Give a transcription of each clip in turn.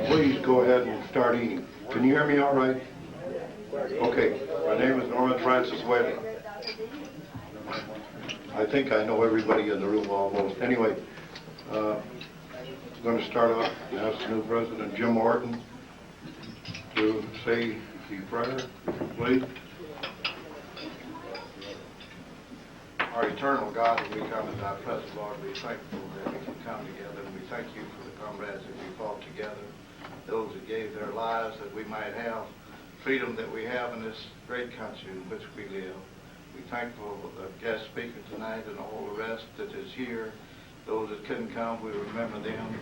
Please go ahead and start eating. Can you hear me all right? Okay. My name is Norman Francis Woehle. I think I know everybody in the room almost. Anyway, I'm going to start off and ask the new president, Jim Orton, to say the prayer, please. Our eternal God, as we come to thy presence, Lord, we're thankful that we can come together, and we thank you for the comrades that we fought together, those that gave their lives that we might have freedom that we have in this great country in which we live. We're thankful for the guest speaker tonight and all the rest that is here. Those that couldn't come, we remember them.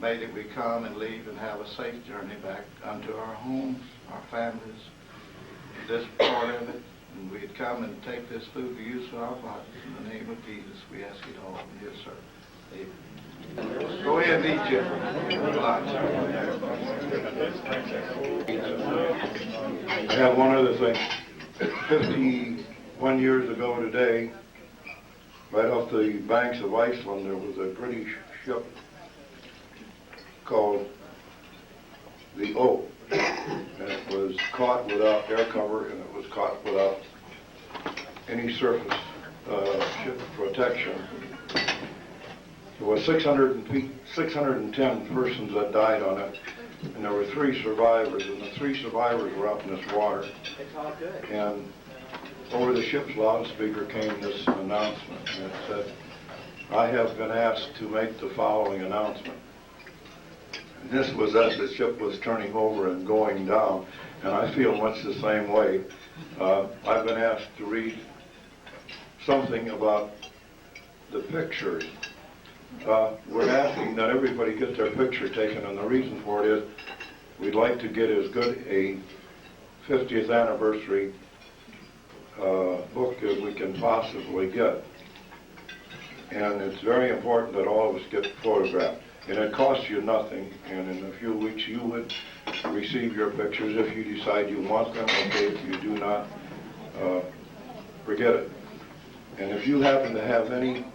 May that we come and leave and have a safe journey back unto our homes, our families, this part of it. And we'd come and take this food to use for our bodies. In the name of Jesus, we ask it all. Yes, sir. Amen. Go ahead and eat your lunch. I have one other thing. 51 years ago today, right off the banks of Iceland, there was a British ship called the Oak. And it was caught without air cover, and it was caught without any surface ship protection. There were 610 persons that died on it, and there were 3 survivors, and the 3 survivors were out in this water. And over the ship's loudspeaker came this announcement, and it said, "I have been asked to make the following announcement." And this was as the ship was turning over and going down, and I feel much the same way. I've been asked to read something about the pictures. We're asking that everybody get their picture taken, and the reason for it is we'd like to get as good a 50th anniversary book as we can possibly get. And it's very important that all of us get photographed. And it costs you nothing, and in a few weeks you would receive your pictures if you decide you want them. Okay, if you do not, forget it. And if you happen to have any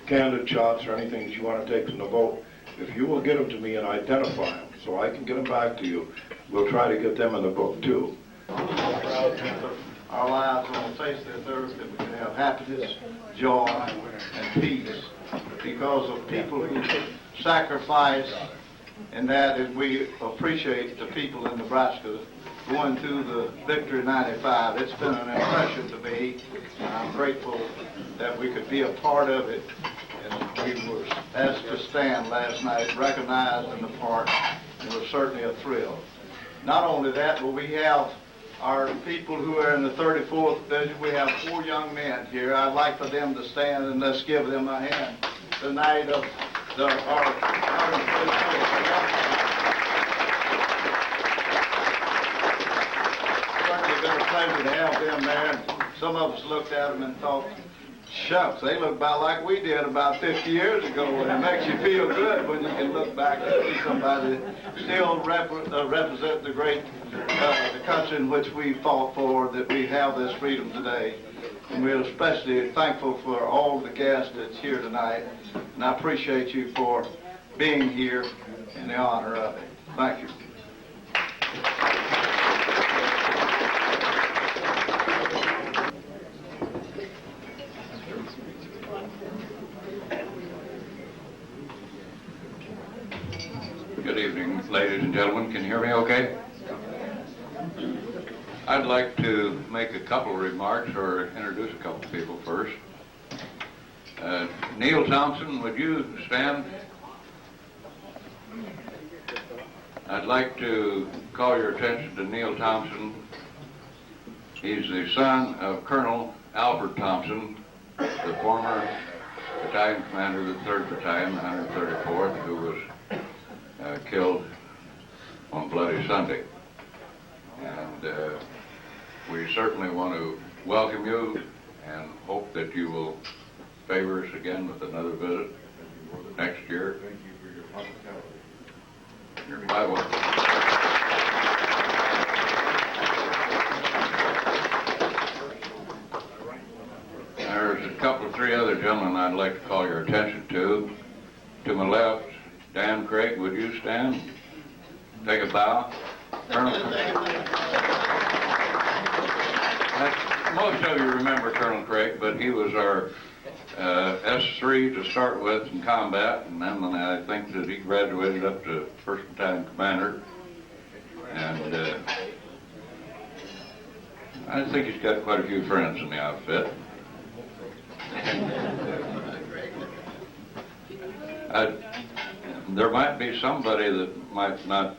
candid shots or anything that you want to take from the boat, if you will get them to me and identify them so I can get them back to you, we'll try to get them in the book too. Our lives on the face of this earth, that we can have happiness, joy, and peace because of people who sacrifice, and that is we appreciate the people in Nebraska going through the Victory 95. It's been an impression to me, and I'm grateful that we could be a part of it. And we were asked to stand last night, recognized in the park. It was certainly a thrill. Not only that, but we have our people who are in the 34th Division. We have 4 young men here. I'd like for them to stand, and let's give them a hand tonight of our certainly been a pleasure to have them there. And some of us looked at them and thought, shucks, they look about like we did about 50 years ago. And it makes you feel good when you can look back and see somebody still represent the great the country in which we fought for, that we have this freedom today. And we're especially thankful for all the guests that's here tonight. And I appreciate you for being here in the honor of it. Thank you. Good evening, ladies and gentlemen. Can you hear me okay? I'd like to make a couple of remarks or introduce a couple of people first. Neil Thompson, would you stand? I'd like to call your attention to Neil Thompson. He's the son of Colonel Alfred Thompson, the former battalion commander of the 3rd Battalion, the 134th, who was killed on Bloody Sunday. And we certainly want to welcome you and hope that you will favor us again with another visit next year. You're quite welcome. There's a couple of 3 other gentlemen I'd like to call your attention to. To my left, Dan Craig, would you stand? Take a bow. Colonel. Most of you remember Colonel Craig, but he was our S3 to start with in combat, and then I think that he graduated up to 1st Battalion Commander. And I think he's got quite a few friends in the outfit. There might be somebody that might not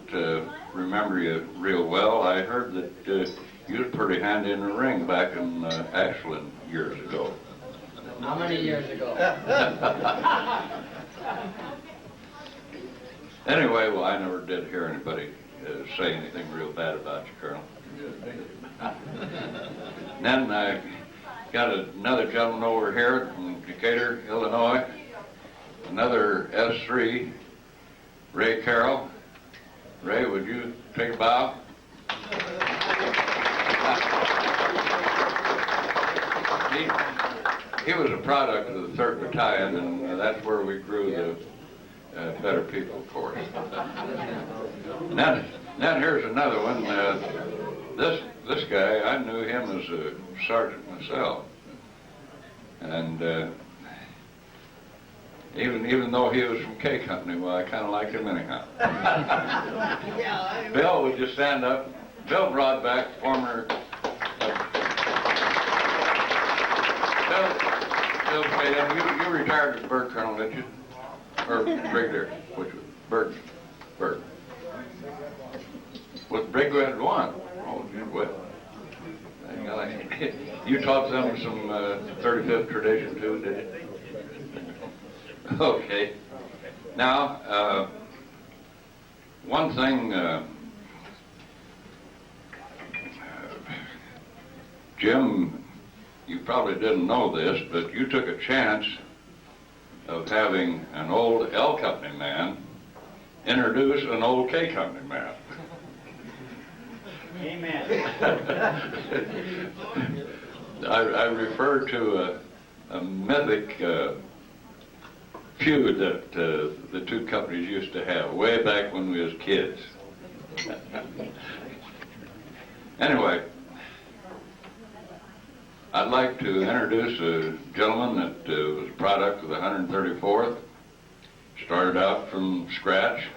remember you real well. I heard that you was pretty handy in the ring back in Ashland years ago. How many years ago? Anyway, well, I never did hear anybody say anything real bad about you, Colonel. Then I got another gentleman over here from Decatur, Illinois, another S3, Ray Carroll. Ray, would you take a bow? He was a product of the 3rd Battalion, and that's where we grew the better people, of course. Then here's another one. This guy, I knew him as a sergeant myself, and even though he was from K Company, well, I kind of liked him anyhow. Bill, would you stand up? Bill Broadback, former. Bill, you retired as Bird Colonel, didn't you? Or Brigadier, which was Bird. Was Brig had one? Oh, well. You taught them some 35th tradition too, did you? Okay. Now, one thing, Jim, you probably didn't know this, but you took a chance of having an old L Company man introduce an old K Company man. Amen. I refer to a mythic feud that the two companies used to have way back when we was kids. Anyway, I'd like to introduce a gentleman that was a product of the 134th. Started out from scratch.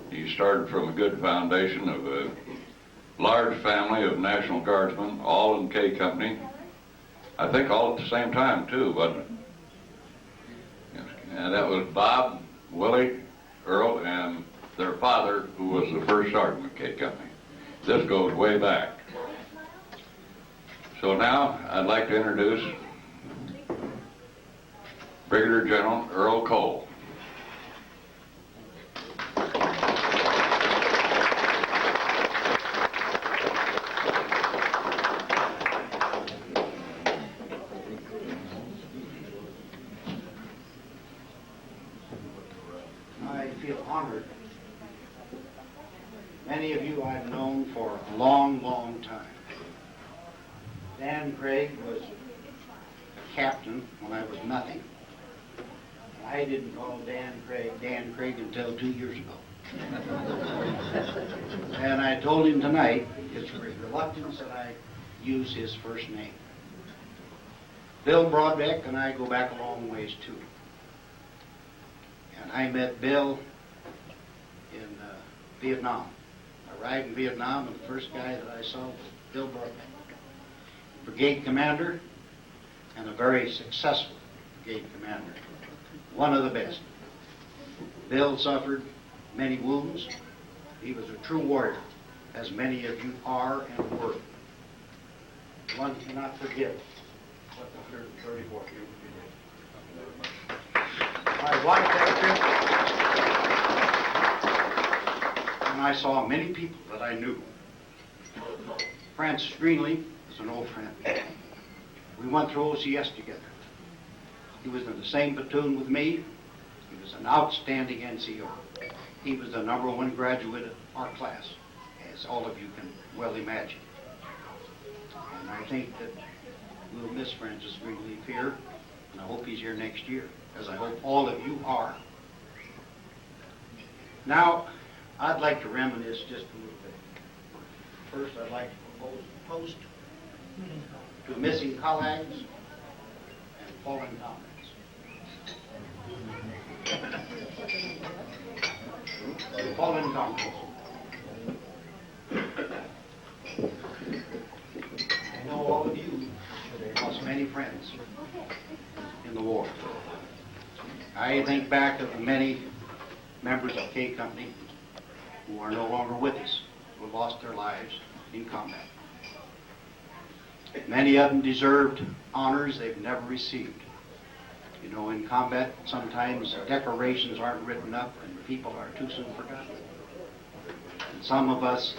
He started from a good foundation of a large family of National Guardsmen, all in K Company. I think all at the same time, too, wasn't it? Yes. And that was Bob, Willie, Earl, and their father, who was the first sergeant of K Company. This goes way back. So now, I'd like to introduce Brigadier General Earl Cole. I feel honored. Many of you I've known for a long, long time. Dan Craig was a captain when I was nothing. I didn't call Dan Craig until 2 years ago. And I told him tonight, it's with reluctance that I use his first name. Bill Broadbeck and I go back a long ways too. And I met Bill in Vietnam. I arrived in Vietnam and the first guy that I saw was Bill Broadbeck. Brigade commander, and a very successful brigade commander. One of the best. Bill suffered many wounds. He was a true warrior, as many of you are and were. One cannot forget what the 134th Infantry did. I watched that trip, and I saw many people that I knew. Francis Greenlee was an old friend. We went through OCS together. He was in the same platoon with me. He was an outstanding NCO. He was the #1 graduate of our class, as all of you can well imagine. And I think that we'll miss Francis Greenleaf here, and I hope he's here next year, as I hope all of you are Now, I'd like to reminisce just a little bit. First, I'd like to propose a toast to missing colleagues and fallen comrades. Fallen comrades. I know all of you lost many friends in the war. I think back of the many members of K Company who are no longer with us, who lost their lives in combat. Many of them deserved honors they've never received. You know, in combat, sometimes decorations aren't written up and people are too soon forgotten. And some of us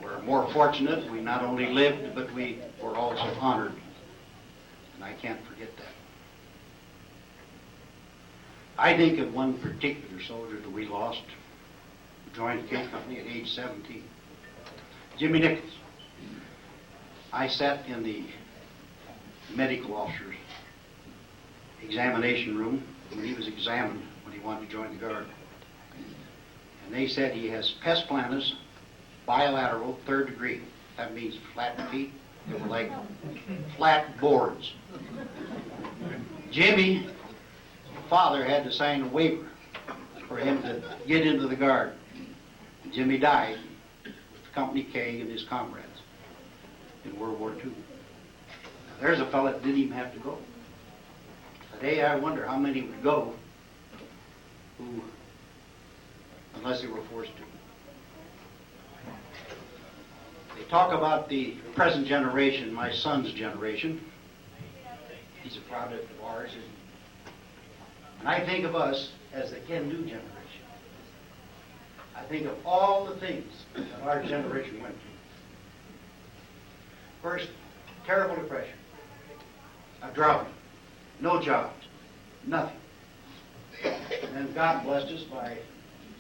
were more fortunate. We not only lived, but we were also honored. And I can't forget that. I think of one particular soldier that we lost, who joined the K Company at age 17. Jimmy Nichols. I sat in the medical officer's examination room when he was examined when he wanted to join the Guard. And they said he has pes planus bilateral 3rd degree. That means flat feet. They were like flat boards. Jimmy, father, had to sign a waiver for him to get into the Guard. Jimmy died with Company K and his comrades in World War II. Now, there's a fella that didn't even have to go. Today I wonder how many would go who, unless they were forced to. They talk about the present generation, my son's generation. He's a product of ours. And I think of us as the can-do generation. I think of all the things that our generation went through. First, terrible depression, a drought, no jobs, nothing. And then God blessed us by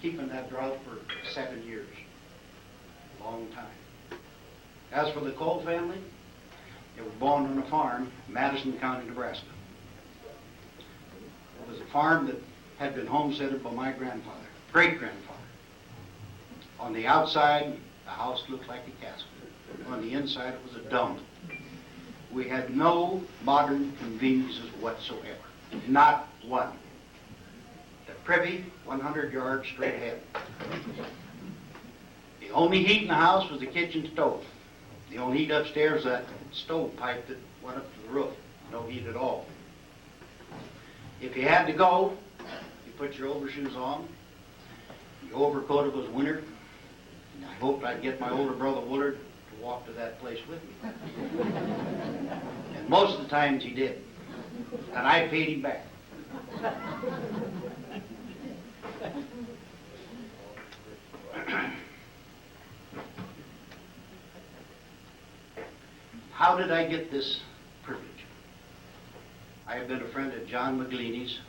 keeping that drought for 7 years, a long time. As for the Cole family, they were born on a farm in Madison County, Nebraska. It was a farm that had been homesteaded by my grandfather, great-grandfather. On the outside, the house looked like a castle. On the inside, it was a dump. We had no modern conveniences whatsoever. Not one. The privy, 100 yards straight ahead. The only heat in the house was the kitchen stove. The only heat upstairs was that stove pipe that went up to the roof. No heat at all. If you had to go, you put your overshoes on. Your overcoat, it was winter. And I hoped I'd get my older brother Willard to walk to that place with me. And most of the times he did. And I paid him back. How did I get this privilege? I have been a friend of John McGleany's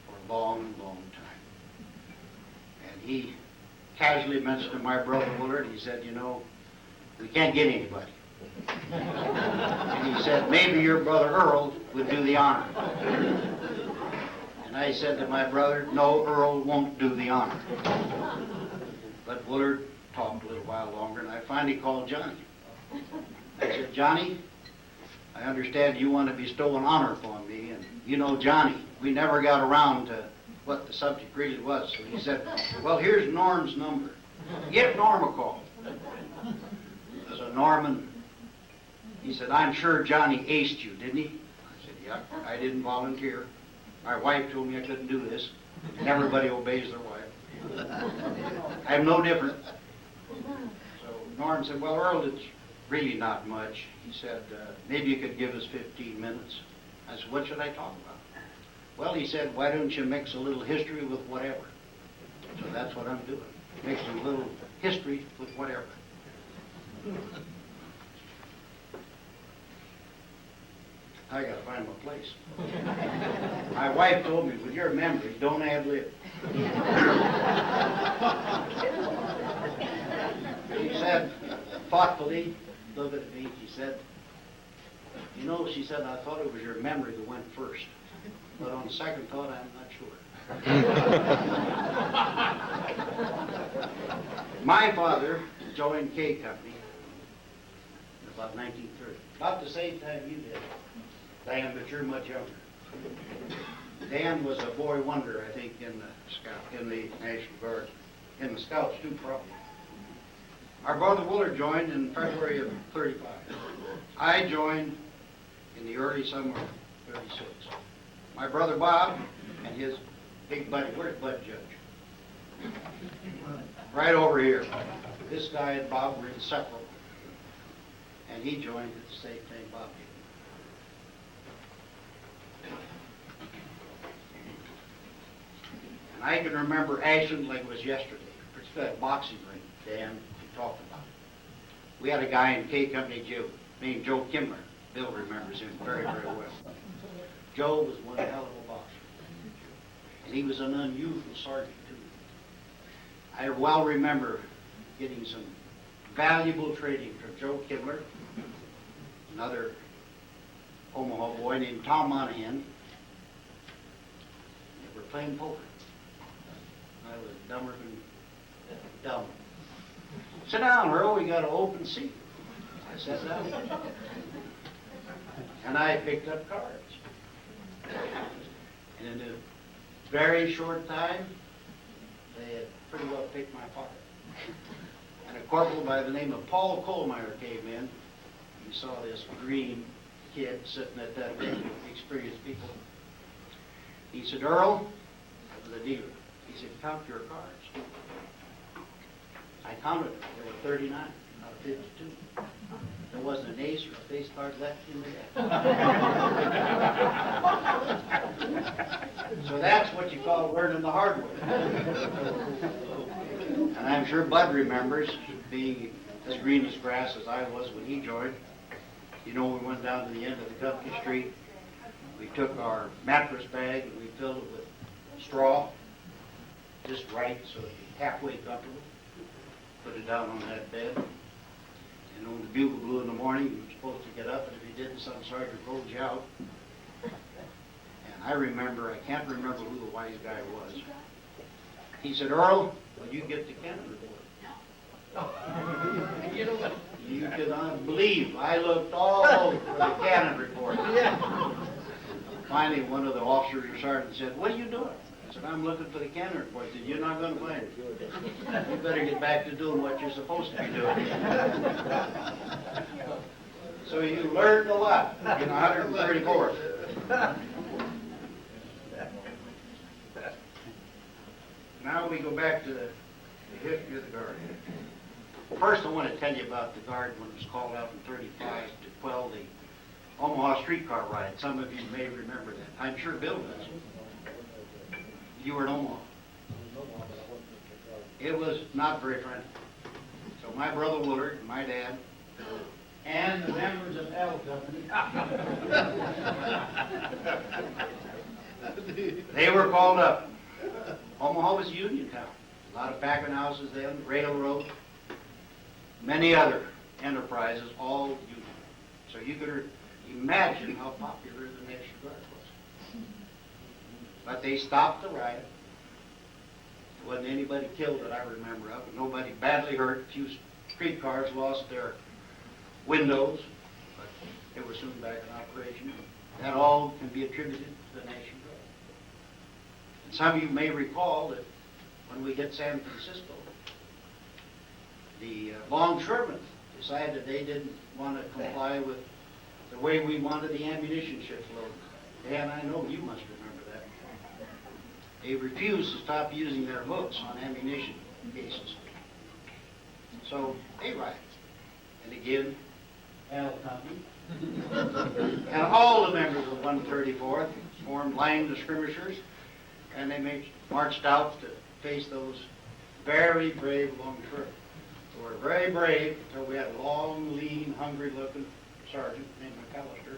for a long, long time. And he casually mentioned to my brother Willard, he said, you know, we can't get anybody. And he said, maybe your brother Earl would do the honor. And I said to my brother, no, Earl won't do the honor. But Willard talked a little while longer, and I finally called Johnny. I said, Johnny, I understand you want to bestow an honor upon me, and you know Johnny, we never got around to what the subject really was. So he said, well, here's Norm's number. Give Norm a call. So Norman, he said, I'm sure Johnny aced you, didn't he? I said, yeah, I didn't volunteer. My wife told me I couldn't do this. And everybody obeys their wife. I'm no different. So Norm said, well, Earl, it's really not much. He said, maybe you could give us 15 minutes. I said, what should I talk about? Well, he said, why don't you mix a little history with whatever? So that's what I'm doing, mixing a little history with whatever. I gotta find my place. My wife told me, with your memory, don't ad-lib. She said, thoughtfully, looking at me, she said, you know, she said, I thought it was your memory that went first. But on second thought, I'm not sure. My father joined K Company in about 1930, about the same time you did, Dan, but you're much younger. Dan was a boy wonder, I think, in the National Guard, in the Scouts too, probably. Our brother Willard joined in February of 35. I joined in the early summer of 36. My brother Bob and his big buddy, where's Bud Judge? Right over here. This guy and Bob were inseparable. And he joined at the same time Bob did. And I can remember Ashland like it was yesterday. It's that boxing ring, Dan, you talked about it. We had a guy in K Company named Joe Kimler. Bill remembers him very, very well. Joe was one hell of a boxer. And he was an unusual sergeant, too. I well remember getting some valuable training from Joe Kimler, another Omaha boy named Tom Monahan. They were playing poker. I was dumber than dumb. Sit down, Earl, we got an open seat. I sat down. And I picked up cards. And in a very short time, they had pretty well picked my pocket. And a corporal by the name of Paul Kohlmeyer came in. He saw this green kid sitting at that table with experienced people. He said, Earl, that was the dealer. He said, count your cards. I counted them. There were 39 out of 52. There wasn't an ace or a face card left in the deck. So that's what you call learning the hard way. And I'm sure Bud remembers being as green as grass as I was when he joined. You know, we went down to the end of the company street. We took our mattress bag and we filled it with straw, just right so it'd be halfway comfortable. Put it down on that bed. And when the bugle blew in the morning, you were supposed to get up, and if you didn't, some sergeant rolled you out. And I remember, I can't remember who the wise guy was. He said, Earl, when you get to Canada report. You cannot believe. I looked all over for the cannon report. Finally, one of the officers or sergeants said, what are you doing? I said, I'm looking for the cannon report. He said, you're not going to find it. You better get back to doing what you're supposed to be doing. So you learned a lot in 134th. Now we go back to the history of the Guard. First, I want to tell you about the Guard when it was called out in 35 to quell the Omaha streetcar riot. Some of you may remember that. I'm sure Bill does. You were in Omaha. It was not very friendly. So my brother Willard and my dad and the members of L Company, they were called up. Omaha was a union town. A lot of packing houses then, railroad, many other enterprises, all union. So you could imagine how popular the National Guard was. But they stopped the riot. There wasn't anybody killed that I remember of, nobody badly hurt. A few streetcars lost their windows, but they were soon back in operation. That all can be attributed to the National Guard. And some of you may recall that when we hit San Francisco, the longshoremen decided they didn't want to comply with the way we wanted the ammunition ships loaded. Dan, I know you must remember that. They refused to stop using their hooks on ammunition cases. So they rioted. And again, L Company and all the members of 134th formed line of skirmishers, and they marched out to face those very brave longshoremen. They were very brave until we had a long, lean, hungry-looking sergeant named McAllister.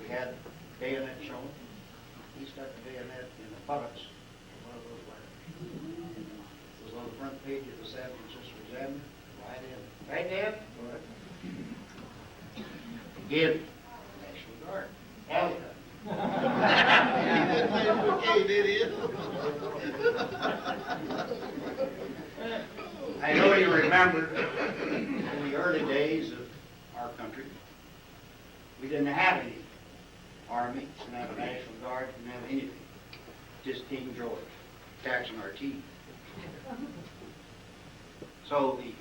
We had bayonet shown. He stuck the bayonet in the buttocks of one of those wires. It was on the front page of the San Francisco Examiner. Right in. Right, Dan? Right. Again, National Guard. Alka. I know you remember in the early days of our country, we didn't have any army, didn't have a National Guard, didn't have anything. Just King George taxing our teeth. So they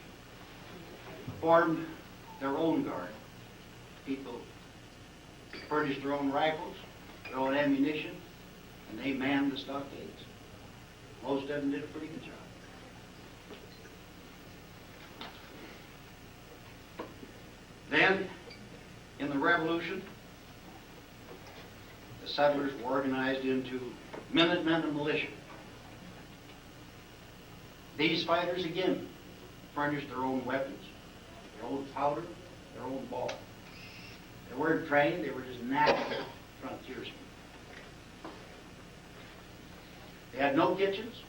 formed their own guard. People furnished their own rifles, their own ammunition, and they manned the stockades. Most of them did a pretty good job. Then, in the Revolution, the settlers were organized into Minutemen and militia. These fighters, again, furnished their own weapons, their own powder, their own ball. They weren't trained, they were just natural frontiersmen. They had no kitchens,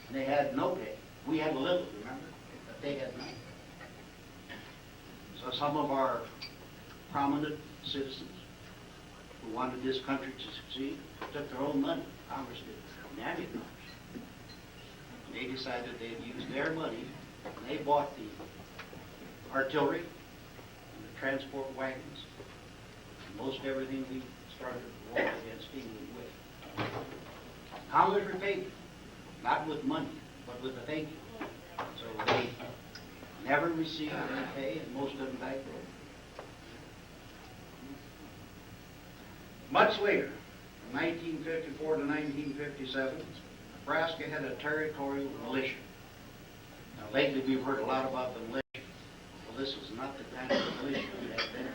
and they had no pay. We had little, remember, but they had none. So some of our prominent citizens who wanted this country to succeed took their own money. Congress did, Navy Congress. And they decided they'd use their money, and they bought the artillery and the transport wagons, and most everything we started the war against England with. Congress repaid them, not with money, but with a thank you. So they never received any pay, and most of them died broke. Much later, from 1954 to 1957, Nebraska had a territorial militia. Now lately we've heard a lot about the militia. Well, this was not the kind of militia we had then.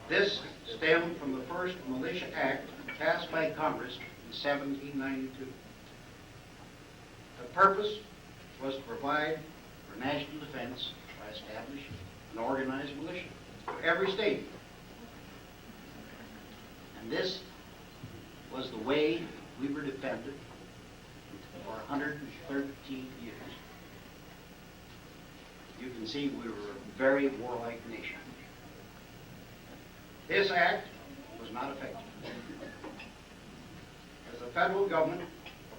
This stemmed from the first Militia Act passed by Congress in 1792. The purpose was to provide for national defense by establishing an organized militia for every state. And this was the way we were defended for 113 years. You can see we were a very warlike nation. This act was not effective, as the federal government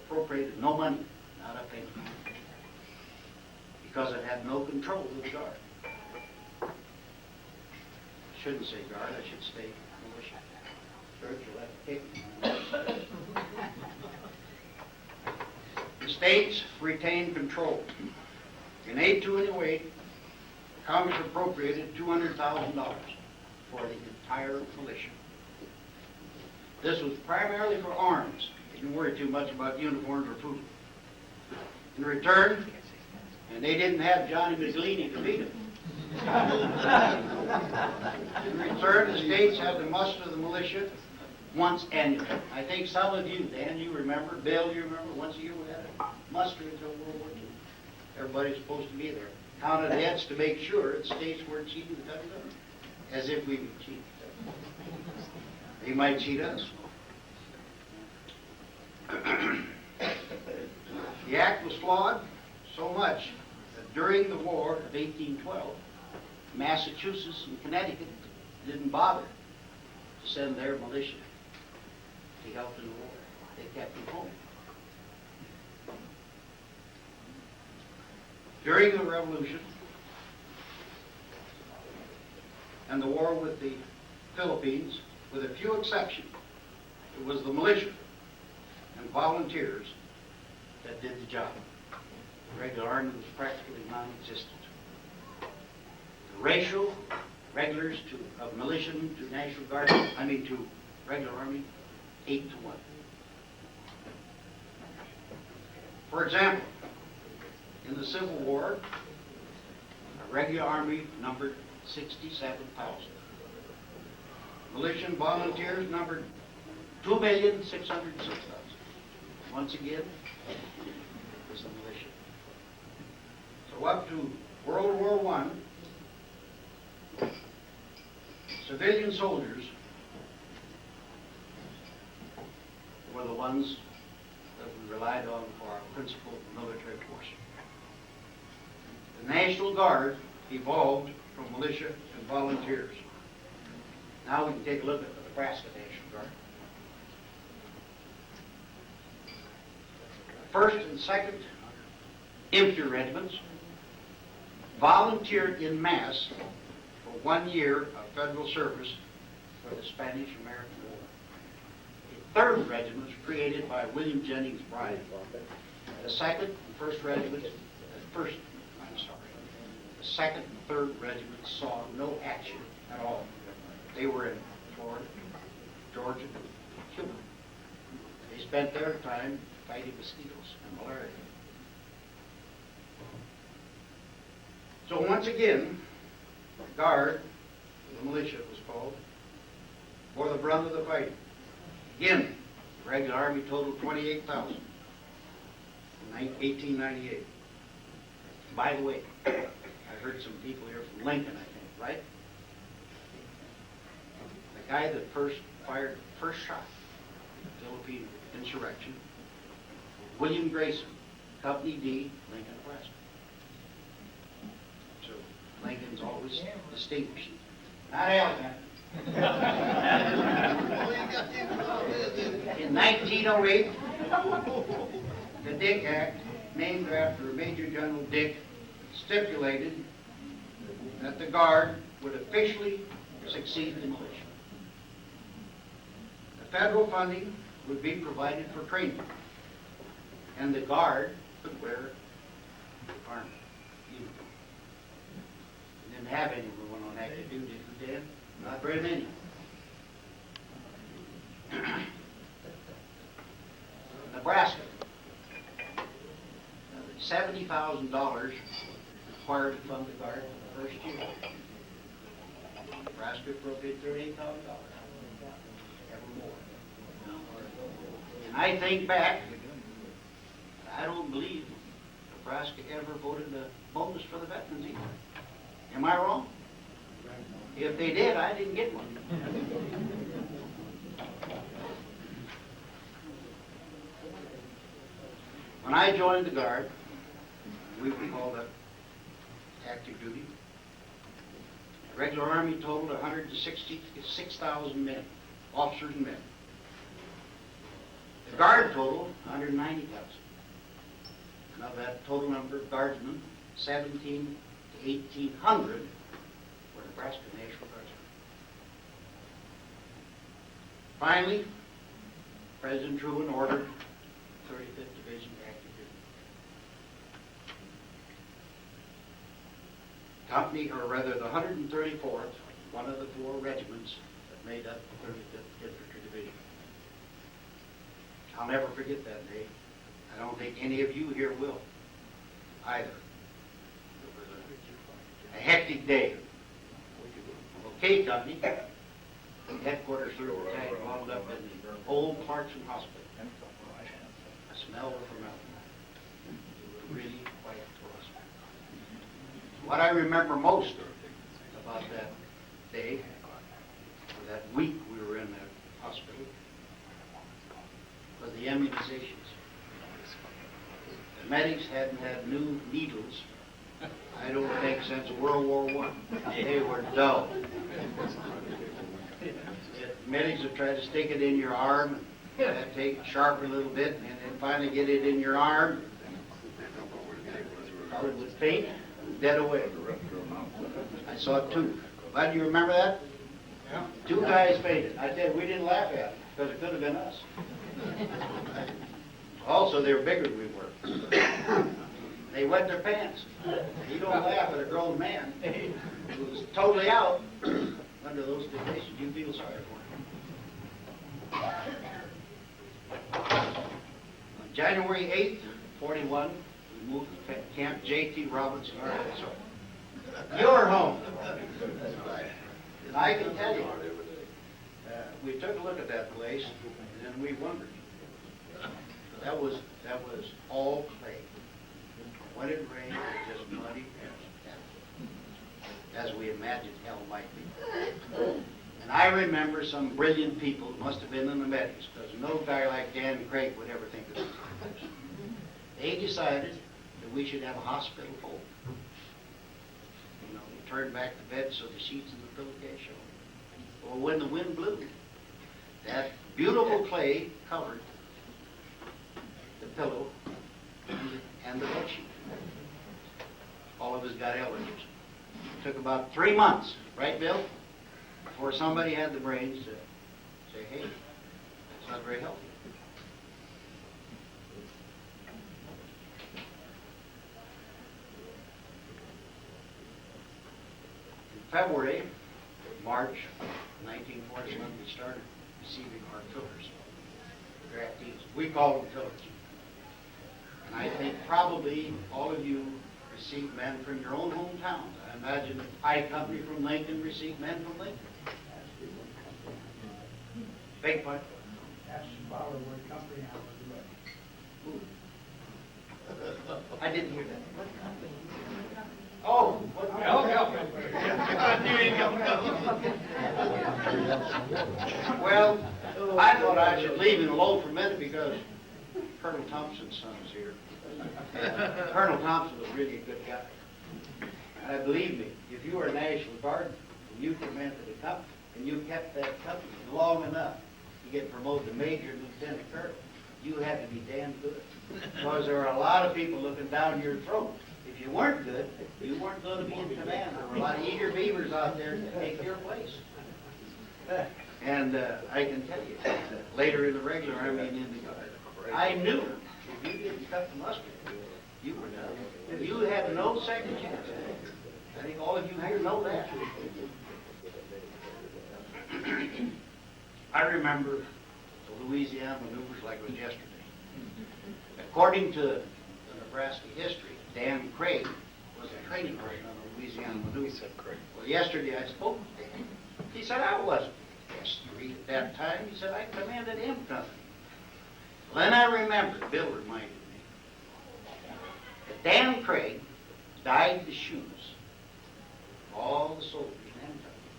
appropriated no money, not a penny, because it had no control of the Guard. I shouldn't say Guard, I should say militia. Church will have to kick me. The states retained control. In 1828, Congress appropriated $200,000 for the entire militia. This was primarily for arms. They didn't worry too much about uniforms or food. In return, and they didn't have Johnny McLeany to beat them. In return, the states had to muster the militia once annually. I think some of you, Dan, you remember, Bill, you remember, once a year we had a muster until World War II. Everybody's supposed to be there. Counted heads to make sure the states weren't cheating the federal government, as if we would cheat. They might cheat us. The act was flawed so much that during the War of 1812, Massachusetts and Connecticut didn't bother to send their militia to help in the war. They kept them home. During the Revolution and the war with the Philippines, with a few exceptions, it was the militia and volunteers that did the job. The regular army was practically non-existent. The ratio, regulars of militia to National Guard, to regular army, 8 to 1. For example, in the Civil War, a regular army numbered 67,000. Militia and volunteers numbered 2,606,000. Once again, it was the militia. So up to World War I, civilian soldiers were the ones that we relied on for our principal military force. The National Guard evolved from militia and volunteers. Now we can take a look at the Nebraska National Guard. 1st and 2nd Infantry Regiments volunteered in mass for 1 year of federal service for the Spanish-American War. The 3rd Regiment was created by William Jennings Bryan. The 2nd and 1st Regiments, the 2nd and 3rd Regiments saw no action at all. They were in Florida, Georgia, and Cuba. They spent their time fighting mosquitoes and malaria. So once again, the Guard, the militia it was called, bore the brunt of the fighting. Again, the regular Army totaled 28,000 in 1898. By the way, I heard some people here from Lincoln, I think, right? The guy that first fired the first shot in the Philippine insurrection, William Grayson, Company D, Lincoln, Nebraska. So Lincoln's always distinguished. Not Alabama. In 1908, the Dick Act, named after Major General Dick, stipulated that the Guard would officially succeed the militia. The federal funding would be provided for training, and the Guard would wear army uniform. We didn't have anyone on active duty then, not very many. Nebraska, $70,000 required to fund the Guard for the first year. Nebraska appropriated $38,000, ever more. And I think back, I don't believe Nebraska ever voted a bonus for the veterans either. Am I wrong? If they did, I didn't get one. When I joined the Guard, we were called up active duty. The regular Army totaled 166,000 men, officers and men. The Guard totaled 190,000. And of that total number of Guardsmen, 1,700 to 1,800 were Nebraska National Guardsmen. Finally, President Truman ordered 35th Division active duty. Company, or rather the 134th, one of the 4 regiments that made up the 35th Infantry Division. I'll never forget that day. I don't think any of you here will, either. It was a hectic day. K Company, headquarters through the battalion, wound up in the old Clarkson Hospital. I smelled it from Melvin. Really quite gross. What I remember most about that day, or that week we were in that hospital, was the immunizations. The medics hadn't had new needles, I don't think, since World War I. They were dull. Medics would try to stick it in your arm, and take it sharp a little bit, and then finally get it in your arm. Covered with paint, dead away. I saw 2. Why do you remember that? Yeah. 2 guys fainted. I said we didn't laugh at it because it could have been us. Also, they were bigger than we were. They wet their pants. You don't laugh at a grown man who was totally out under those conditions. You feel sorry for him. On January 8th, 41, we moved to Camp J.T. Robinson, Arkansas. Your home. And I can tell you, we took a look at that place, and then we wondered. That was all clay. When it rained, it was just muddy as we imagined hell might be. And I remember some brilliant people who must have been in the medics, because no guy like Dan Craig would ever think of this. They decided that we should have a hospital fold. You know, we turned back the bed so the sheets and the pillowcase showed. Well, when the wind blew, that beautiful clay covered the pillow and the bed sheet. All of us got allergies. It took about 3 months, right, Bill, before somebody had the brains to say, hey, that's not very healthy. In February, March 1941, we started receiving our fillers, draftees. We call them fillers. And I think probably all of you received men from your own hometowns. I imagine I Company from Lincoln received men from Lincoln. Big one. That's Fowler Wood Company I was with. I didn't hear that. Oh, what? Well, I thought I should leave him alone for a minute because Colonel Thompson's son is here. Colonel Thompson was really a good guy. And believe me, if you were a National Guard and you commanded a company and you kept that company long enough to get promoted to Major and Lieutenant Colonel, you had to be damn good. Because there were a lot of people looking down your throat. If you weren't good, you weren't going to be in command. There were a lot of eager beavers out there to take your place. And I can tell you, later in the regular army and in the Guard, I knew if you didn't cut the mustard, you were done. You had no second chance. I think all of you here know that. I remember the Louisiana maneuvers like it was yesterday. According to the Nebraska history, Dan Craig was a training person on the Louisiana maneuvers. Well, yesterday I spoke to Dan. He said I wasn't S3 at that time. He said I commanded M Company. Well, then I remember, Bill reminded me, that Dan Craig dyed the shoes of all the soldiers in M Company,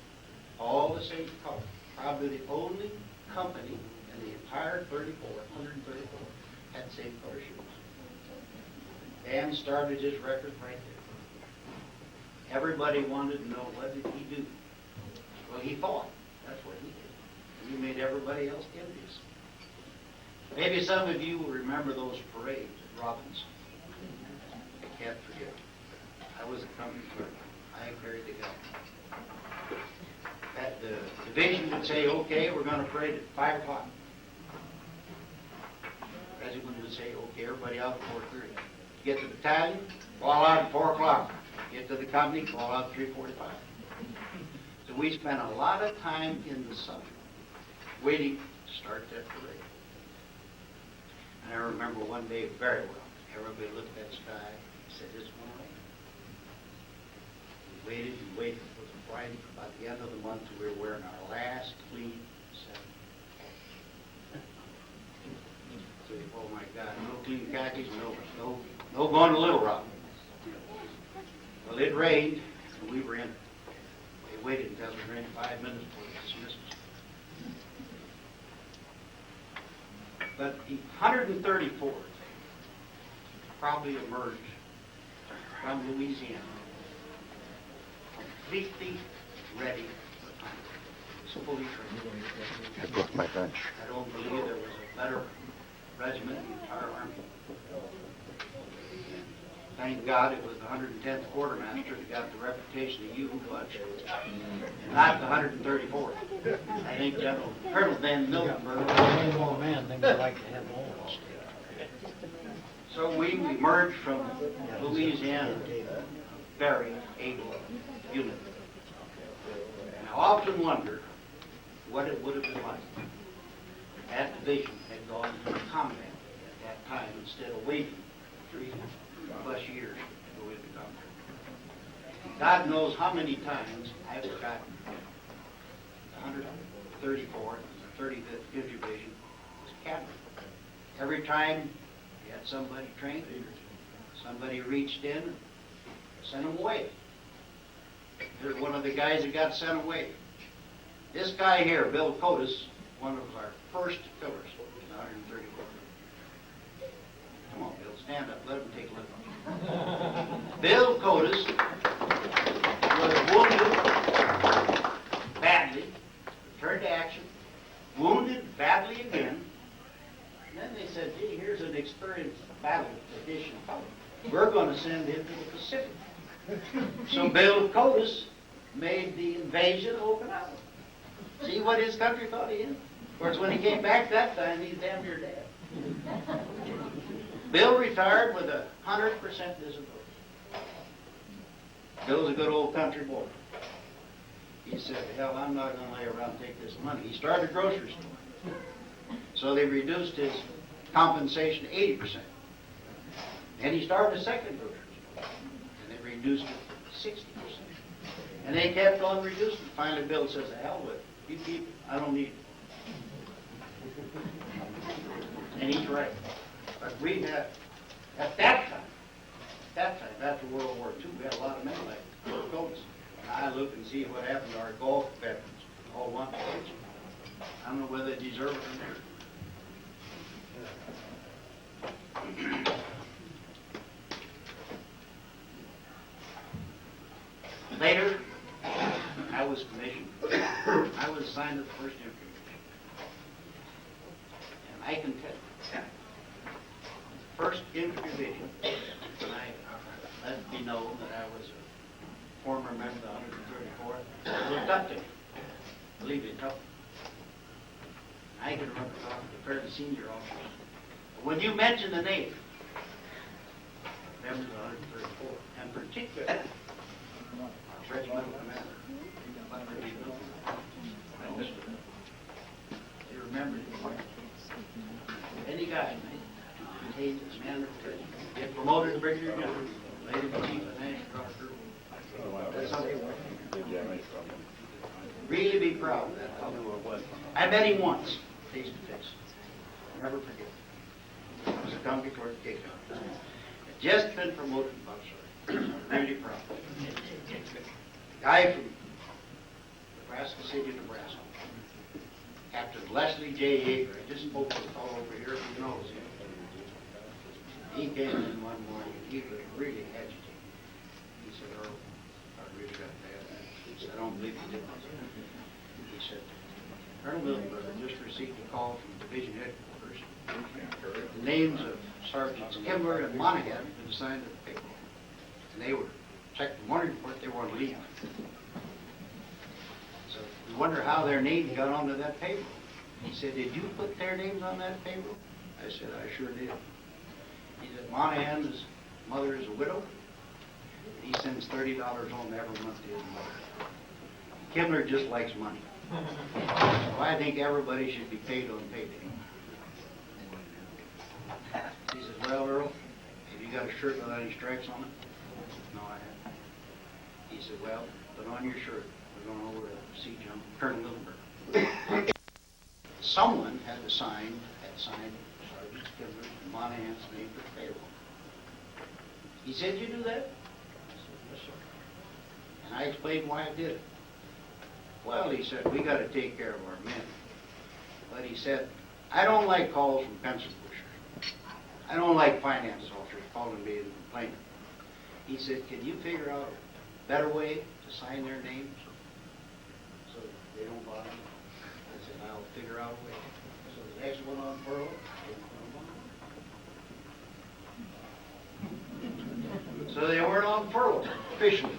all the same color. Probably the only company in the entire 134, had the same color shoes. Dan started his record right there. Everybody wanted to know, what did he do? Well, he fought. That's what he did. And he made everybody else envious. Maybe some of you will remember those parades at Robinson. I can't forget. I was a company clerk. I carried the gun. That the division would say, okay, we're going to parade at 5 o'clock. The president would say, okay, everybody out at 4:30. Get to the battalion, fall out at 4 o'clock. Get to the company, fall out at 3:45. So we spent a lot of time in the summer waiting to start that parade. And I remember one day very well. Everybody looked at the sky and said, it's going to rain. We waited and waited. It was a Friday. About the end of the month, we were wearing our last clean set. So, oh my God, no clean khakis, no going to Little Rock. Well, it rained, and we were in it. They waited until it rained 5 minutes before they dismissed us. But the 134th probably emerged from Louisiana completely ready for combat. It was fully trained. I brought my lunch. I don't believe there was a better regiment in the entire army. Thank God it was the 110th Quartermaster that got the reputation of you bunch, and not the 134th. I think Colonel Van Miltenberg was more man than we'd like to have all of us. So we emerged from Louisiana, a very able unit. And I often wonder what it would have been like if that division had gone to combat at that time instead of waiting 3+ years to go into combat. God knows how many times I've forgotten the 134th and the 35th Infantry Division was captured. Every time you had somebody trained, somebody reached in and sent them away. Here's one of the guys that got sent away. This guy here, Bill Cotis, one of our first fillers in the 134th. Come on, Bill, stand up. Let him take a look. Bill Cotis was wounded badly, returned to action, wounded badly again. And then they said, gee, here's an experienced battle edition fellow. we're going to send him to the Pacific. So Bill Cotis made the invasion of Okinawa. See what his country thought of him? Of course, when he came back that time, he's damn near dead. Bill retired with 100% disability. Bill's a good old country boy. He said, hell, I'm not going to lay around and take this money. He started a grocery store. So they reduced his compensation to 80%. And he started a second grocery store. And they reduced it to 60%. And they kept on reducing. Finally, Bill says, the hell with it. You keep it. I don't need it. And he's right. But we had, at that time, after World War II, we had a lot of men like Bill Cotis. And I look and see what happened to our Gulf veterans. All one page. I don't know whether they deserve it or not. Later, I was commissioned. I was assigned to the 1st Infantry Regiment. And I can tell you, the 1st Infantry Division, when I let it be known that I was a former member of the 134th, looked up to me. Believe it or not. I can remember talking to fairly senior officers. But when you mention the name, members of the 134th, and particularly Regimental commander, you remember it. Any guy, contains his man of the regiment, get promoted to brigadier general, later to chief of National Guard. That's something. Really be proud of that fellow. I met him once, face to face. I'll never forget. It was a company toward the Cape Town. Had just been promoted to buck sergeant. I'm really proud. The guy from Nebraska City, Nebraska, Captain Leslie J. Yeager. I just spoke to a fellow over here who knows him. He came in one morning and he was really agitated. He said, Earl, I really got bad. He said, I don't believe you did. He said, Colonel Melvin just received a call from division headquarters. The names of Sergeants Himmler and Monahan had been assigned to the payroll. And they were checked the morning report, they were on leave. So we wonder how their names got onto that payroll. He said, did you put their names on that payroll? I said, I sure did. He said, Monahan's mother is a widow. He sends $30 home every month to his mother. Himmler just likes money. So I think everybody should be paid on payday. He said, well, Earl, have you got a shirt without any stripes on it? No, I haven't. He said, well, put on your shirt. We're going over to see Colonel Middleburg. Someone had signed Sergeant Himmler and Monahan's name for the payroll. He said, you do that? I said, yes, sir. And I explained why I did it. Well, he said, we got to take care of our men. But he said, I don't like calls from pencil pushers. I don't like finance officers calling me and complaining. He said, can you figure out a better way to sign their names so they don't bother me? I said, I'll figure out a way. So the next one on furlough, so they weren't on furlough, officially.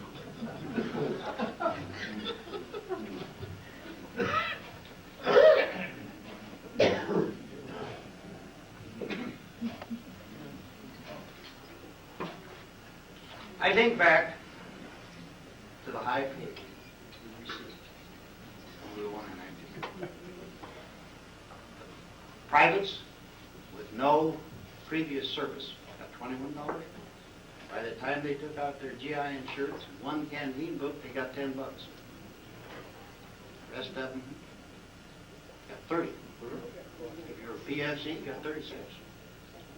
I think back to the high pay we received when we were in active. Privates with no previous service got $21. By the time they took out their GI insurance and one canteen book, they got $10. The rest of them got 30. If you're a PFC, you got 36.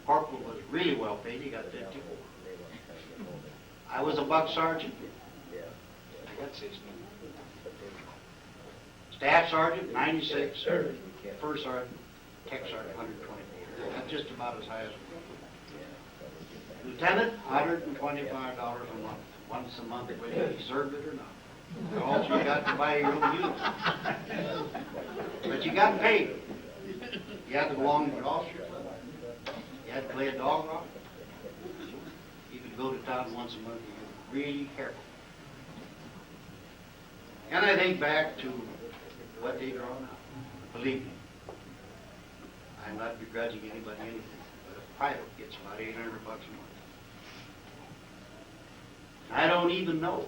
Corporal was really well paid, he got 54. I was a buck sergeant. I got 16. Staff sergeant, 96. First sergeant, tech sergeant, 124. That's just about as high as me. Lieutenant, $125 a month. Once a month, whether you deserved it or not. You also got to buy your own uniform. But you got paid. You had to belong to an officer club. You had to play a dog rock. Even go to town once a month, you're really careful. And I think back to what they draw now. Believe me, I'm not begrudging anybody anything, but a pilot gets about $800 a month. I don't even know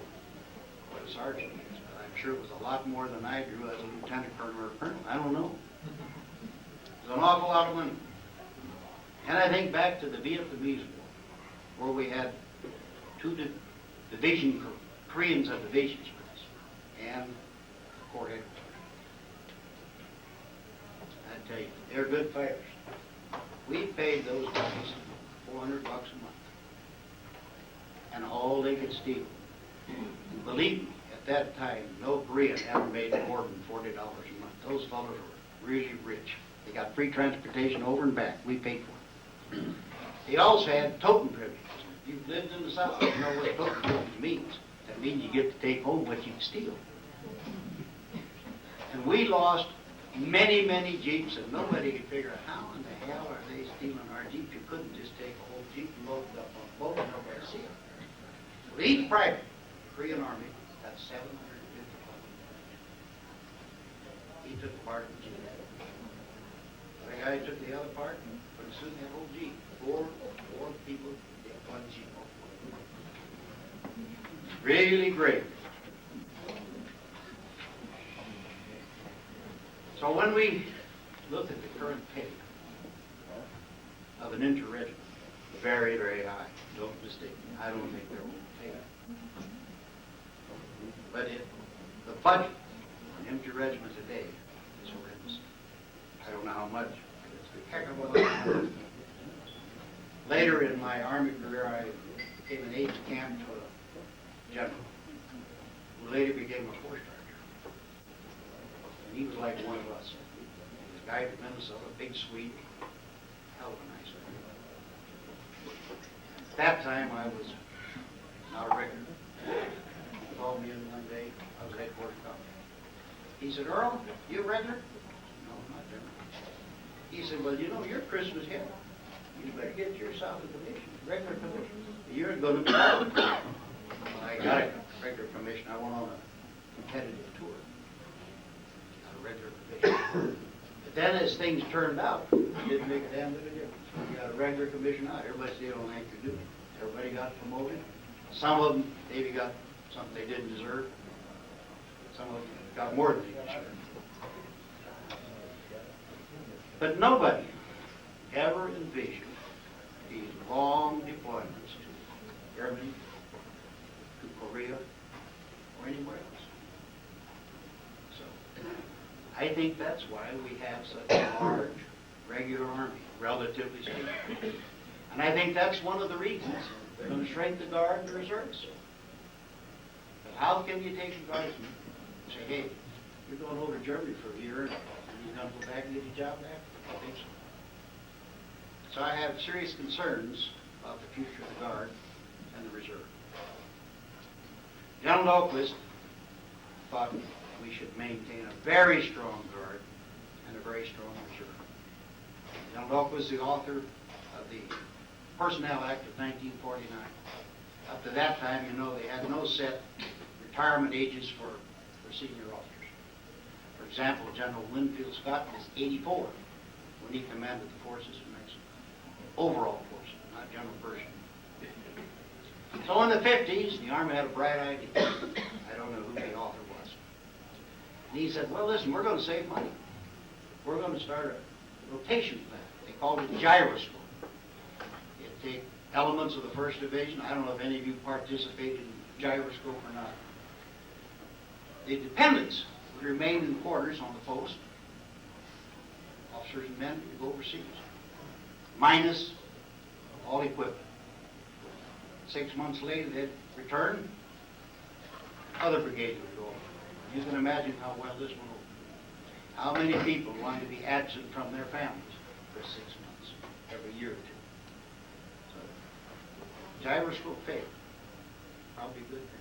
what a sergeant is, but I'm sure it was a lot more than I drew as a lieutenant colonel or a colonel. I don't know. It was an awful lot of money. And I think back to the Vietnamese War, where we had two division Koreans of divisions with us, and the Corps headquarters. I tell you, they're good fighters. We paid those guys $400 a month, and all they could steal. And believe me, at that time, no Korean ever made more than $40 a month. Those fellows were really rich. They got free transportation over and back. We paid for it. They also had totem privileges. If you've lived in the South, you know what totem privilege means. That means you get to take home what you steal. And we lost many, many Jeeps, and nobody could figure out how in the hell are they stealing our Jeep. You couldn't just take a whole Jeep and load it up on a boat and nobody see it. Well, each private, Korean Army, got 750 bullets. He took part in the Jeep. The guy took the other part, but as soon as that whole Jeep, four people, get one Jeep. Really great. So when we look at the current pay of an inter-regiment, very, very high. Don't mistake me. I don't think they're overpaid. But the budget for an inter-regiment today is horrendous. I don't know how much. It's a heck of a lot of money. Later in my Army career, I became an aide-de-camp to a general who later became a four-star general. And he was like one of us. He was a guy from Minnesota, big Swede, hell of a nice guy. At that time, I was not a regular. He called me in one day. I was headquarters company. He said, "Earl, you a regular?" "No, not general." He said, "Well, you know, you're Christmas hero. You better get yourself a commission, regular commission. You're going to be out." Well, I got a regular commission. I went on a competitive tour. Got a regular commission. But then as things turned out, it didn't make a damn bit of difference. You got a regular commission out. Everybody stayed on active duty. Everybody got promoted. Some of them maybe got something they didn't deserve. Some of them got more than they deserved. But nobody ever envisioned these long deployments to Germany, to Korea, or anywhere else. So, I think that's why we have such a large, regular army, relatively speaking. And I think that's one of the reasons they're going to shrink the Guard and the reserves. But how can you take a guardsman and say, "Hey, you're going over to Germany for a year, and you're going to go back and get your job back"? I think so. So I have serious concerns about the future of the Guard and the Reserve. General Dahlquist thought we should maintain a very strong Guard and a very strong Reserve. General Dahlquist was the author of the Personnel Act of 1949. Up to that time, you know, they had no set retirement ages for senior officers. For example, General Winfield Scott was 84 when he commanded the forces in Mexico. Overall forces, not general person. So in the 50s, the Army had a bright idea. I don't know who the author was. And he said, "Well, listen, we're going to save money. We're going to start a rotation plan." They called it gyroscope. It'd take elements of the 1st Division. I don't know if any of you participated in gyroscope or not. The dependents would remain in quarters on the post. Officers and men would go overseas, minus all equipment. 6 months later, they'd return. Other brigades would go over. You can imagine how well this went over. How many people wanted to be absent from their families for 6 months, every year or two? So, gyroscope failed. Probably a good thing.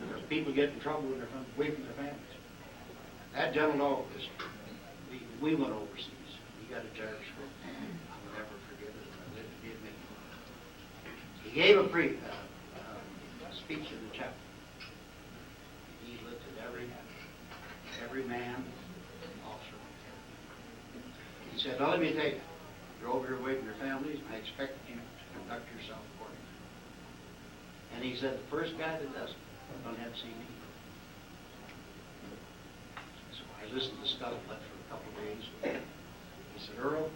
Because people get in trouble when they're away from their families. That General Dahlquist, we went overseas. He got a gyroscope. I'll never forget it. I lived to be a minute. He gave a speech in the chapel. He listed every man, officer. He said, now let me tell you, you're over here waiting for your families, and I expect you to conduct yourself accordingly. And he said, the first guy that doesn't, don't have to see me. So I listened to Scuttlebutt for a couple of days. He said, Earl,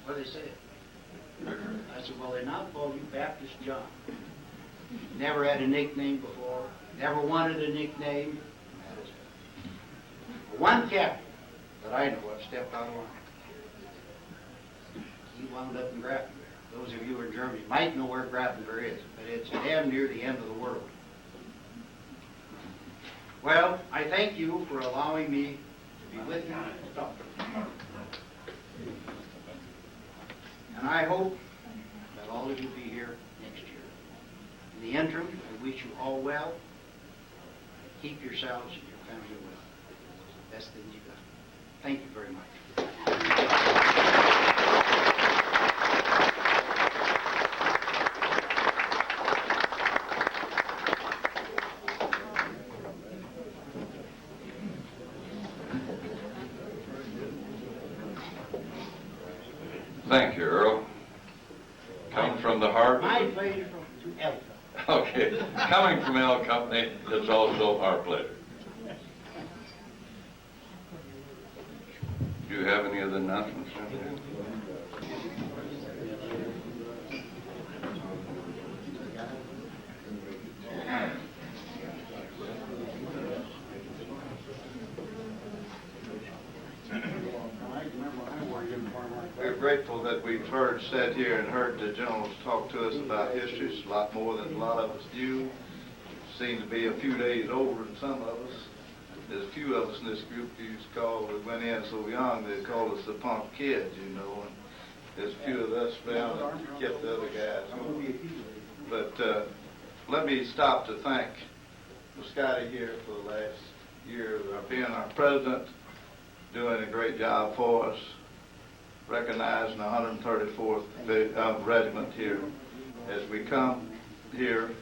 what do they say? I said, well, they now call you Baptist John. Never had a nickname before, never wanted a nickname. That is it. One captain that I know of stepped out of line. He wound up in Grafenberg. Those of you who are in Germany might know where Grafenberg is, but it's damn near the end of the world. Well, I thank you for allowing me to be with you to talk. And I hope that all of you be here next year. In the interim, I wish you all well. Keep yourselves and your family well. Best thing you got. Thank you very much. Thank you, Earl. Coming from the heart. My pleasure from Earl. Okay. Coming from L Company, it's also our pleasure. Do you have any other announcements? We're grateful that we've sat here and heard the generals talk to us about history. It's a lot more than a lot of us do. Seem to be a few days older than some of us. There's a few of us in this group who used to call, we went in so young, they called us the punk kids, you know, and there's a few of us around that kept the other guys going. But let me stop to thank Mascotti here for the last year of being our president, doing a great job for us, recognizing the 134th Regiment here as we come here,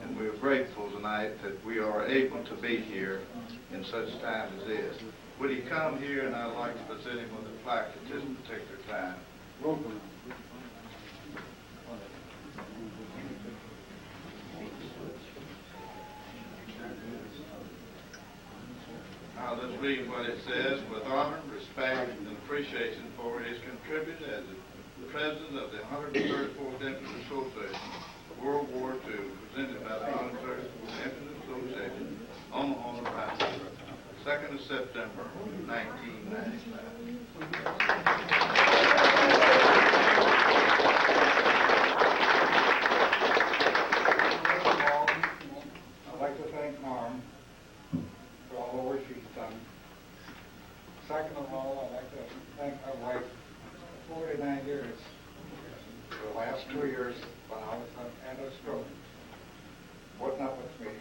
and we're grateful tonight that we are able to be here in such a time as this. Would he come here, and I'd like to present him with a plaque at this particular time. Now let's read what it says. With honor, respect, and appreciation for his contribution as the president of the 134th Infantry Association, World War II, presented by the 134th Infantry Association, Omaha, Nebraska, 2nd of September, 1995. I'd like to thank Norm for all the work she's done. Second of all, I'd like to thank my wife for 49 years. For the last 2 years, when I was at a stroke, putting up with me.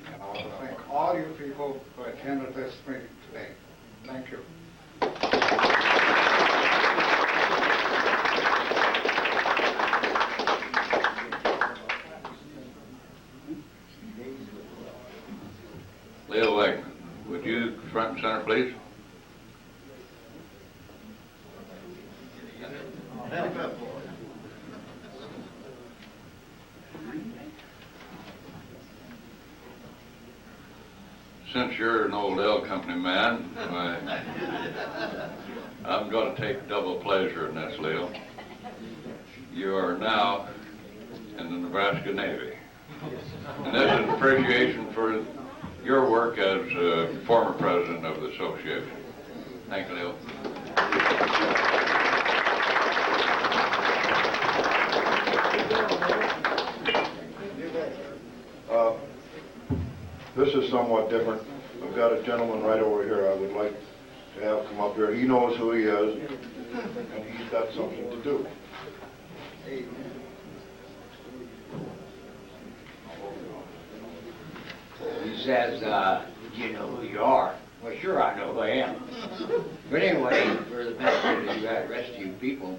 And I want to thank all you people who attended this meeting today. Thank you. Leo Wagman, would you front and center, please? Since you're an old L Company man, I'm going to take double pleasure in this, Leo. You are now in the Nebraska Navy. And this is an appreciation for your work as former president of the association. Thank you, Leo. This is somewhat different. I've got a gentleman right over here I would like to have come up here. He knows who he is, and he's got something to do. He says, do you know who you are? Well, sure, I know who I am. But anyway, for the benefit of the rest of you people,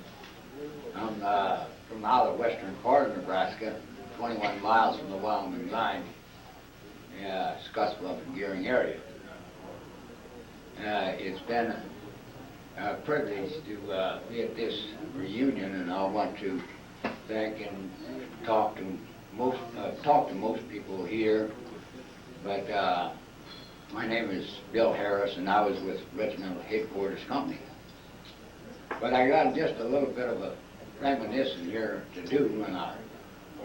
I'm from out of the western part of Nebraska, 21 miles from the Wagman line, Scottsbluff and Gearing area. It's been a privilege to be at this reunion, and I want to thank and talk to most people here. But my name is Bill Harris, and I was with Regimental Headquarters Company. But I got just a little bit of a reminiscence here to do, and I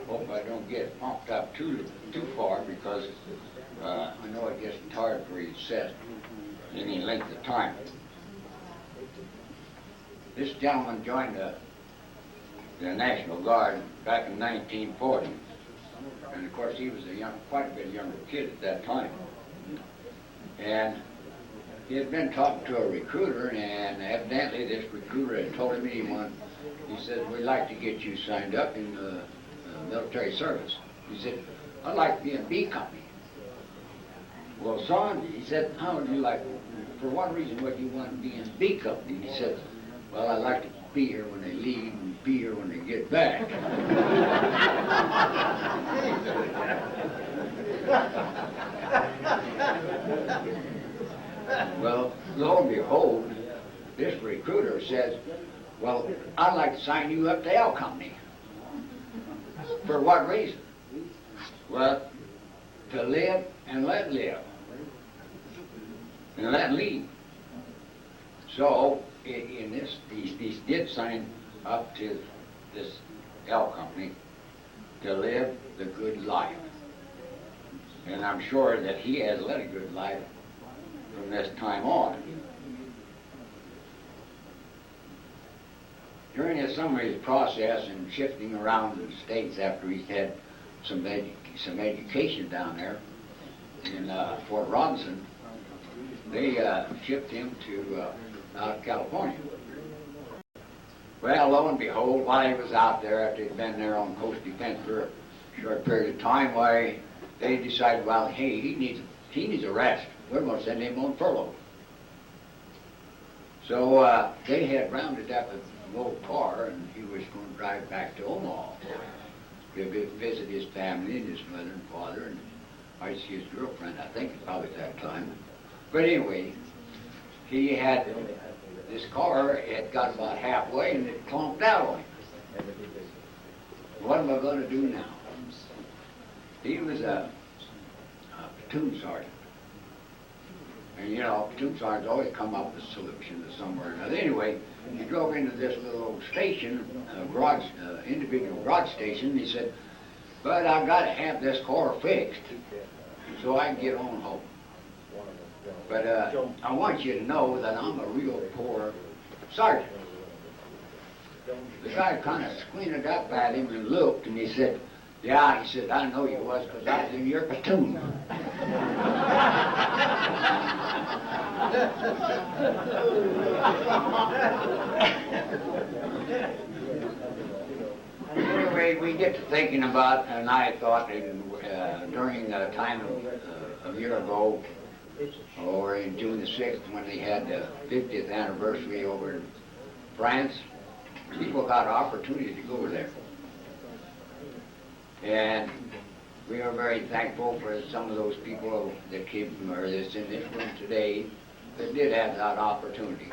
hope I don't get pumped up too far, because I know it gets tired for you to sit any length of time. This gentleman joined the National Guard back in 1940, and of course he was quite a bit younger kid at that time. And he had been talking to a recruiter, and evidently this recruiter had told him he said, "We'd like to get you signed up in the military service." He said, "I'd like to be in B Company." "Well, son," he said, "how would you like, for what reason would you want to be in B Company?" He said, "Well, I'd like to be here when they leave and be here when they get back." Well, lo and behold, this recruiter says, "Well, I'd like to sign you up to L Company." "For what reason?" "Well, to live and let live, and let leave." So, in this, he did sign up to this L Company to live the good life. And I'm sure that he has led a good life from this time on. During some of his process and shifting around the states after he's had some education down there in Fort Robinson, they shipped him to out of California. Well, lo and behold, while he was out there, after he'd been there on coast defense for a short period of time, why they decided, well, hey, he needs a rest. We're going to send him on furlough. So they had rounded up an old car, and he was going to drive back to Omaha to visit his family and his mother and father, and I see his girlfriend, I think, probably at that time. But anyway, he had, this car had got about halfway and it clumped out on him. What am I going to do now? He was a platoon sergeant. And you know, platoon sergeants always come up with a solution to somewhere or another. Anyway, he drove into this little old station, individual garage station, and he said, "But I've got to have this car fixed so I can get on home. But I want you to know that I'm a real poor sergeant." The guy kind of squinted up at him and looked, and he said, "Yeah," he said, "I know you was, because I was in your platoon." Anyway, we get to thinking about, and I thought during the time of a year ago, or in June the 6th, when they had the 50th anniversary over in France, people got an opportunity to go there. And we are very thankful for some of those people that came from, or that's in this room today, that did have that opportunity.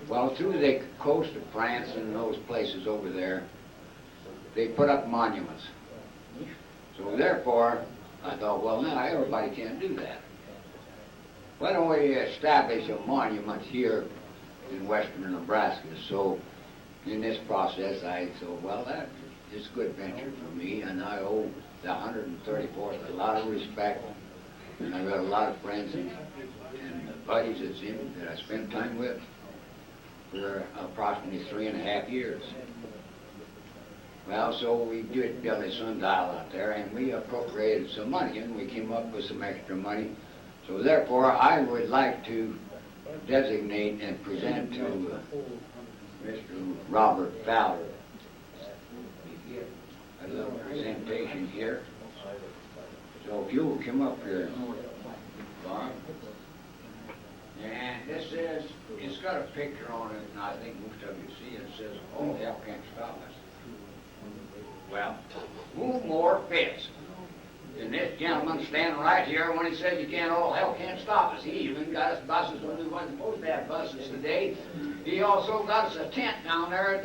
Well, through the coast of France and those places over there, they put up monuments. So therefore, I thought, well, now everybody can't do that. Why don't we establish a monument here in western Nebraska? So in this process, I thought, well, that is a good venture for me, and I owe the 134th a lot of respect, and I've got a lot of friends and buddies that's in that I spent time with for approximately 3.5 years. Well, so we did build a sundial out there, and we appropriated some money, and we came up with some extra money. So therefore, I would like to designate and present to Mr. Robert Fowler a little presentation here. So if you'll come up here, Bob, And this says, it's got a picture on it, and I think most of you see it. It says, "All hell can't stop us." Well, who more fits than this gentleman standing right here when he said all hell can't stop us? He even got us buses when we wasn't supposed to have buses today. He also got us a tent down there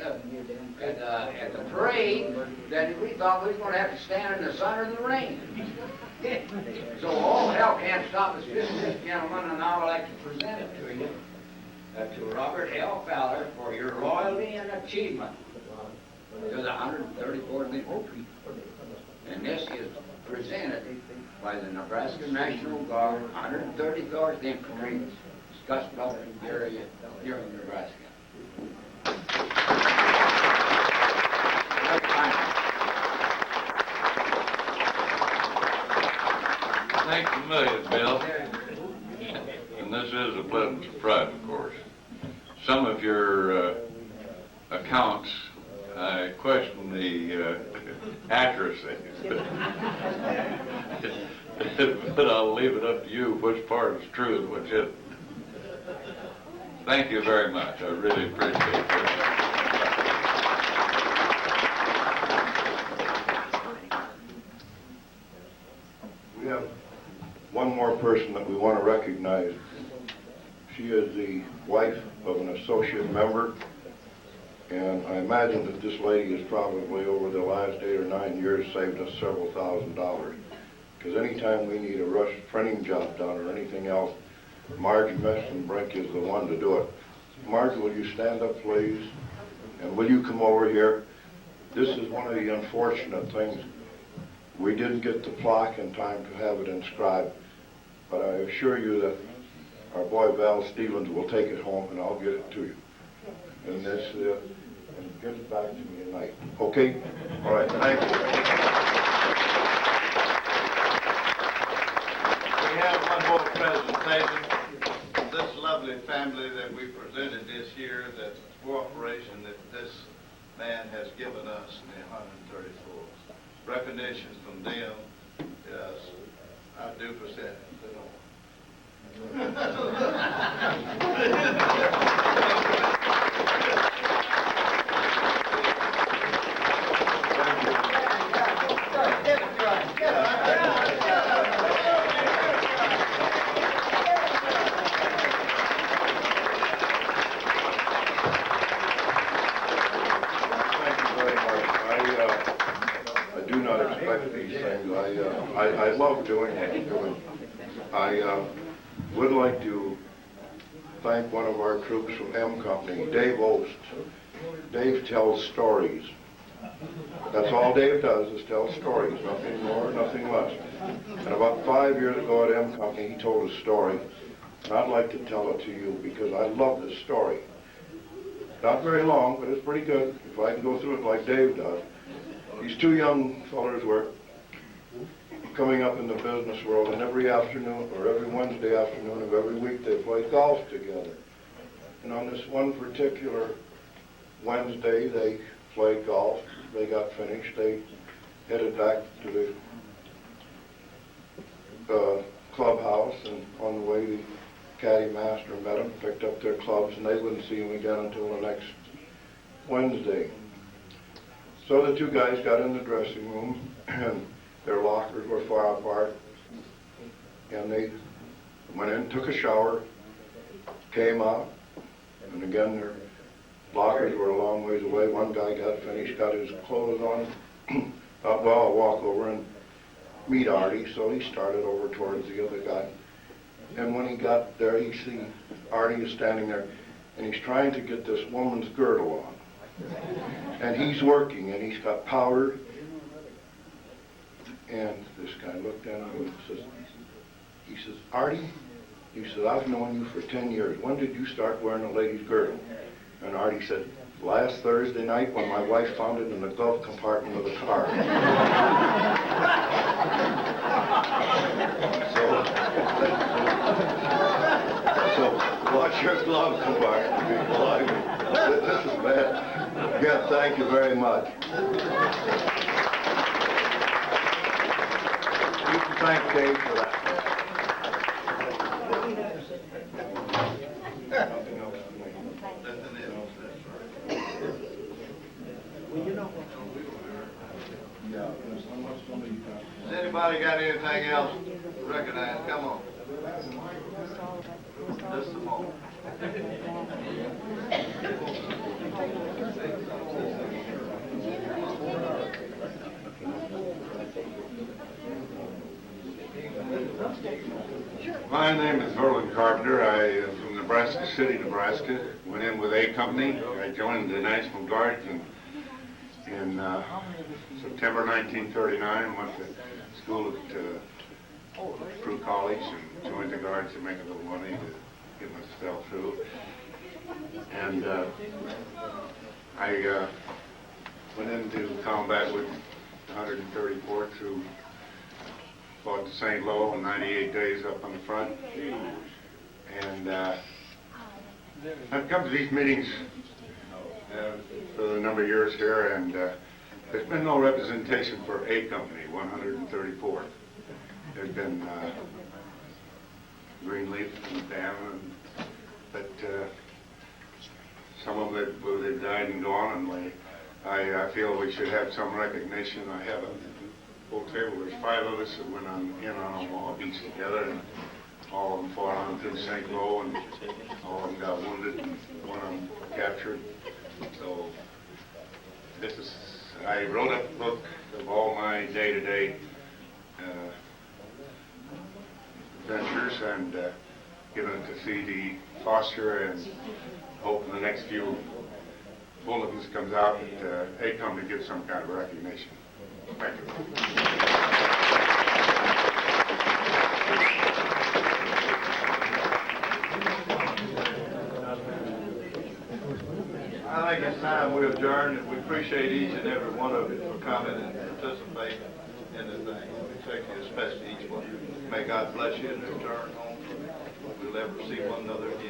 at the parade that we thought we was going to have to stand in the sun or the rain. So all hell can't stop us. This gentleman, and I would like to present it to you, to Robert L. Fowler, for your loyalty and achievement to the 134th Infantry. And this is presented by the Nebraska National Guard 134th Infantry, Scottsbluff area here in Nebraska. Thanks a million, Bill. And this is a pleasant surprise, of course. Some of your accounts, I question the accuracy. But I'll leave it up to you which part is true and which isn't. Thank you very much. I really appreciate it. We have one more person that we want to recognize. She is the wife of an associate member, and I imagine that this lady has probably over the last 8 or 9 years saved us several $1,000s. Because anytime we need a rush printing job done or anything else, Marge Brink is the one to do it. Marge, will you stand up, please? And will you come over here? This is one of the unfortunate things. We didn't get the plaque in time to have it inscribed, but I assure you that our boy Val Stevens will take it home and I'll get it to you. And this, and get it back to me tonight. Okay? All right, thank you. We have one more presentation. This lovely family that we presented this year, that cooperation that this man has given us in the 134th. Recognition from them, yes, I do present it. I love doing what I'm doing. I would like to thank one of our troops from M Company, Dave Ost. Dave tells stories. That's all Dave does, is tell stories, nothing more, nothing less. And about 5 years ago at M Company, he told a story, and I'd like to tell it to you because I love this story. Not very long, but it's pretty good if I can go through it like Dave does. These two young fellers were coming up in the business world, and every afternoon, or every Wednesday afternoon of every week, they played golf together. And on this one particular Wednesday, they played golf. They got finished. They headed back to the clubhouse, and on the way, the caddy master met them, picked up their clubs, and they wouldn't see them again until the next Wednesday. So the two guys got in the dressing room, and their lockers were far apart, and they went in, took a shower, came out, and again their lockers were a long ways away. One guy got finished, got his clothes on, thought, well, I'll walk over and meet Artie, so he started over towards the other guy. And when he got there, he see Artie is standing there, and he's trying to get this woman's girdle on. And he's working, and he's got powder. And this guy looked at him and he says, Artie, he said, I've known you for 10 years. When did you start wearing a lady's girdle? And Artie said, last Thursday night when my wife found it in the glove compartment of the car. So watch your glove compartment, people. This is bad. Yeah, thank you very much. You can thank Dave for that. Nothing else tonight. Has anybody got anything else to recognize? Come on. Just a moment. My name is Earl Carpenter. I am from Nebraska City, Nebraska. Went in with A Company. I joined the National Guard in September 1939. Went to school at Crew College and joined the Guards to make a little money to get myself through. And I went into combat with 134th who fought the St. Lo in 98 days up on the front. And I've come to these meetings for a number of years here, and there's been no representation for A Company, 134th. There's been Greenleaf and Dam, but some of them they've died and gone, and I feel we should have some recognition. I have a full table. There's 5 of us that went in on Omaha Beach together, and all of them fought on through St. Lo, and all of them got wounded, and one of them captured. So I wrote a book of all my day-to-day adventures, and given it to C.D. Foster, and hope in the next few bulletins comes out that A Company gets some kind of recognition. Thank you. I think it's time we adjourn, and we appreciate each and every one of you for coming and participating in the thing. We thank you, especially each one. May God bless you and return home. We'll never see one another again.